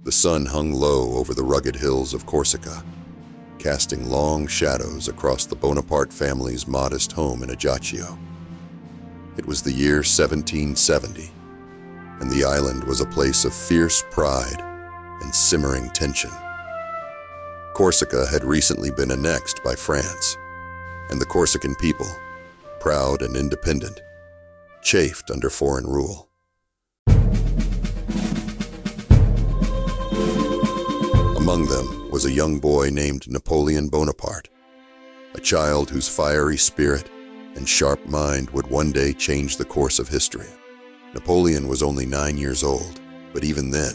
The sun hung low over the rugged hills of Corsica, casting long shadows across the Bonaparte family's modest home in Ajaccio. It was the year 1770, and the island was a place of fierce pride and simmering tension. Corsica had recently been annexed by France, and the Corsican people, proud and independent, chafed under foreign rule. Among them was a young boy named Napoleon Bonaparte, a child whose fiery spirit and sharp mind would one day change the course of history. Napoleon was only 9 years old, but even then,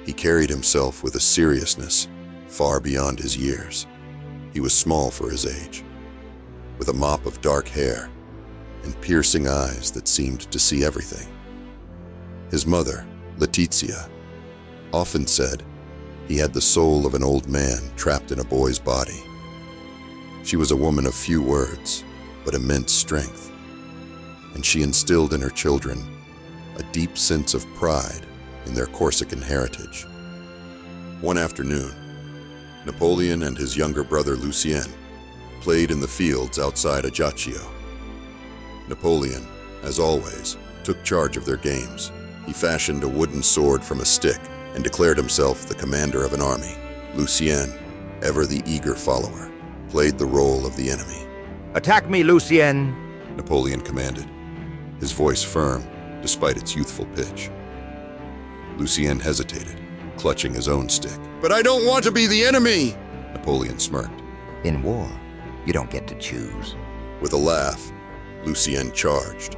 he carried himself with a seriousness far beyond his years. He was small for his age, with a mop of dark hair and piercing eyes that seemed to see everything. His mother, Letizia, often said he had the soul of an old man trapped in a boy's body. She was a woman of few words, but immense strength, and she instilled in her children a deep sense of pride in their Corsican heritage. One afternoon, Napoleon and his younger brother Lucien played in the fields outside Ajaccio. Napoleon, as always, took charge of their games. He fashioned a wooden sword from a stick and declared himself the commander of an army. Lucien, ever the eager follower, played the role of the enemy. "Attack me, Lucien!" Napoleon commanded, his voice firm despite its youthful pitch. Lucien hesitated, clutching his own stick. "But I don't want to be the enemy!" Napoleon smirked. "In war, you don't get to choose." With a laugh, Lucien charged.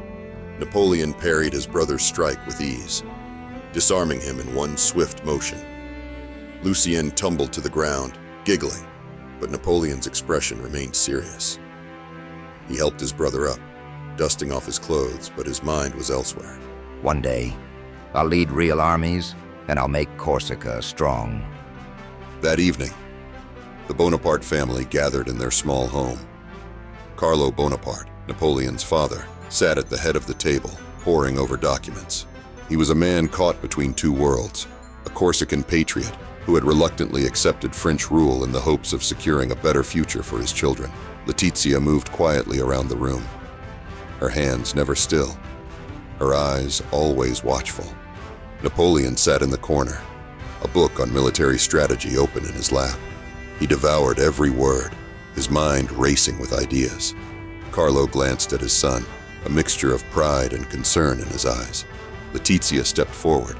Napoleon parried his brother's strike with ease, disarming him in one swift motion. Lucien tumbled to the ground, giggling, but Napoleon's expression remained serious. He helped his brother up, dusting off his clothes, but his mind was elsewhere. "One day, I'll lead real armies, and I'll make Corsica strong." That evening, the Bonaparte family gathered in their small home. Carlo Bonaparte, Napoleon's father, sat at the head of the table, poring over documents. He was a man caught between two worlds, a Corsican patriot who had reluctantly accepted French rule in the hopes of securing a better future for his children. Letizia moved quietly around the room, her hands never still, her eyes always watchful. Napoleon sat in the corner, a book on military strategy open in his lap. He devoured every word, his mind racing with ideas. Carlo glanced at his son, a mixture of pride and concern in his eyes. Letizia stepped forward,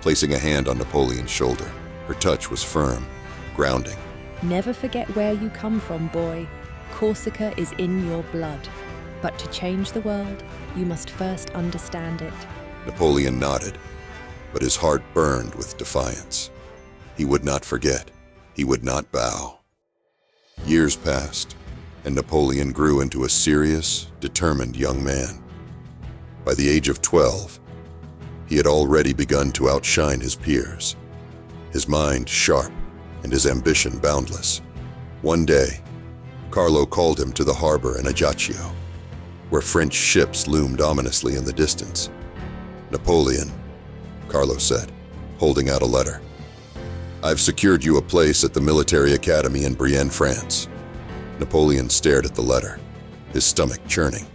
placing a hand on Napoleon's shoulder. Her touch was firm, grounding. "Never forget where you come from, boy. Corsica is in your blood. But to change the world, you must first understand it." Napoleon nodded, but his heart burned with defiance. He would not forget. He would not bow. Years passed, and Napoleon grew into a serious, determined young man. By the age of 12, he had already begun to outshine his peers, his mind sharp and his ambition boundless. One day, Carlo called him to the harbor in Ajaccio, where French ships loomed ominously in the distance. "Napoleon," Carlo said, holding out a letter. "I've secured you a place at the military academy in Brienne, France." Napoleon stared at the letter, his stomach churning.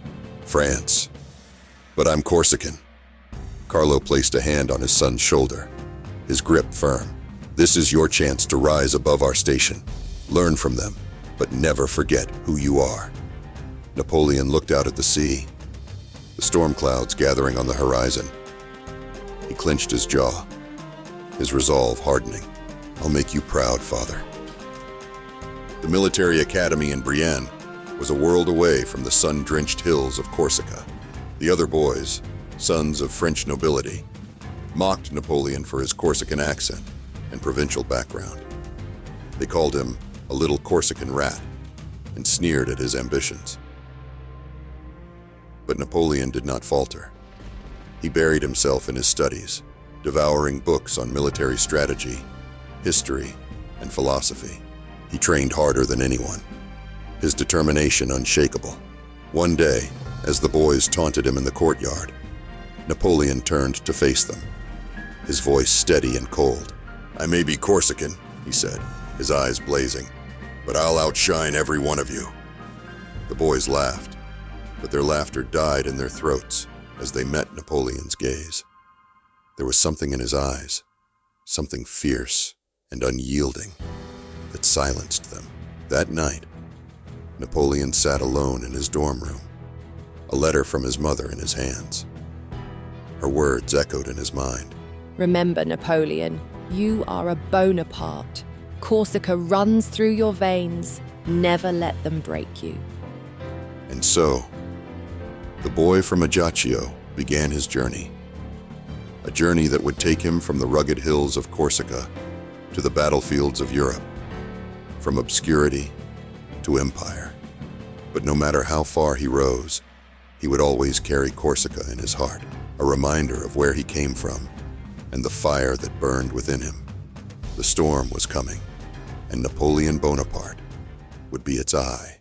"France? But I'm Corsican." Carlo placed a hand on his son's shoulder, his grip firm. "This is your chance to rise above our station. Learn from them, but never forget who you are." Napoleon looked out at the sea, the storm clouds gathering on the horizon. He clenched his jaw, his resolve hardening. "I'll make you proud, father." The military academy in Brienne was a world away from the sun-drenched hills of Corsica. The other boys, sons of French nobility, mocked Napoleon for his Corsican accent and provincial background. They called him a little Corsican rat and sneered at his ambitions. But Napoleon did not falter. He buried himself in his studies, devouring books on military strategy, history, and philosophy. He trained harder than anyone, his determination unshakable. One day, as the boys taunted him in the courtyard, Napoleon turned to face them, his voice steady and cold. "I may be Corsican," he said, his eyes blazing, "but I'll outshine every one of you." The boys laughed, but their laughter died in their throats as they met Napoleon's gaze. There was something in his eyes, something fierce and unyielding, that silenced them. That night, Napoleon sat alone in his dorm room, a letter from his mother in his hands. Her words echoed in his mind. Remember, Napoleon, you are a Bonaparte. Corsica runs through your veins. Never let them break you. And so, the boy from Ajaccio began his journey. A journey that would take him from the rugged hills of Corsica to the battlefields of Europe, from obscurity to empire. But no matter how far he rose, he would always carry Corsica in his heart, a reminder of where he came from and the fire that burned within him. The storm was coming, and Napoleon Bonaparte would be its eye.